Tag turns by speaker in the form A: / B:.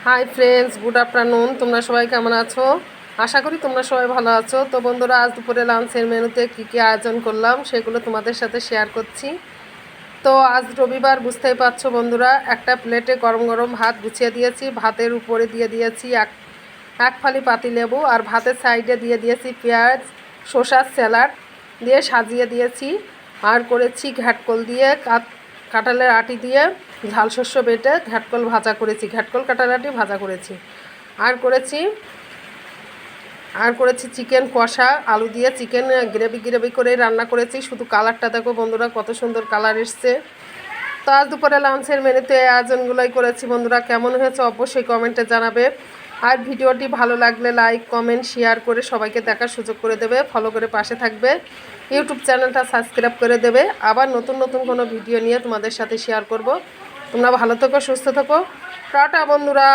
A: Hi friends, good afternoon. তোমরা সবাই কেমন আছো? আশা করি তোমরা সবাই ভালো আছো। তো বন্ধুরা, আজ দুপুরে লাঞ্চের মেনুতে কী আয়োজন করলাম সেগুলো তোমাদের সাথে শেয়ার করছি। তো আজ রবিবার, বুঝতেই পারছো বন্ধুরা, একটা প্লেটে গরম গরম ভাত গুছিয়ে দিয়েছি। ভাতের উপরে দিয়ে দিয়েছি এক ফালি পাতিলেবু, আর ভাতের সাইডে দিয়ে দিয়েছি পেঁয়াজ, শসার স্যালাড দিয়ে সাজিয়ে দিয়েছি। আর করেছি ঘ্যাটকল দিয়ে কাঁঠালের আটি দিয়ে ঝাল শস্য বেটে ঘ্যাটকল ভাজা করেছি, ঘ্যাটকল কাঁঠালের আটি ভাজা করেছি। আর করেছি আর করেছি চিকেন কষা, আলু দিয়ে চিকেন গ্রেভি গ্রেভি করে রান্না করেছি। শুধু কালারটা দেখো বন্ধুরা, কত সুন্দর কালার এসছে। তো আজ দুপুরে লাঞ্চের মেনুতে এই আয়োজনগুলোই করেছি বন্ধুরা। কেমন হয়েছে অবশ্যই কমেন্টে জানাবে। আর ভিডিওটি ভালো লাগলে লাইক, কমেন্ট, শেয়ার করে সবাইকে দেখার সুযোগ করে দেবে। ফলো করে পাশে থাকবে। ইউটিউব চ্যানেলটা সাবস্ক্রাইব করে দেবে। আবার নতুন নতুন কোনো ভিডিও নিয়ে তোমাদের সাথে শেয়ার করব। তোমরা ভালো থেকো, সুস্থ থেকো। টাটা বন্ধুরা।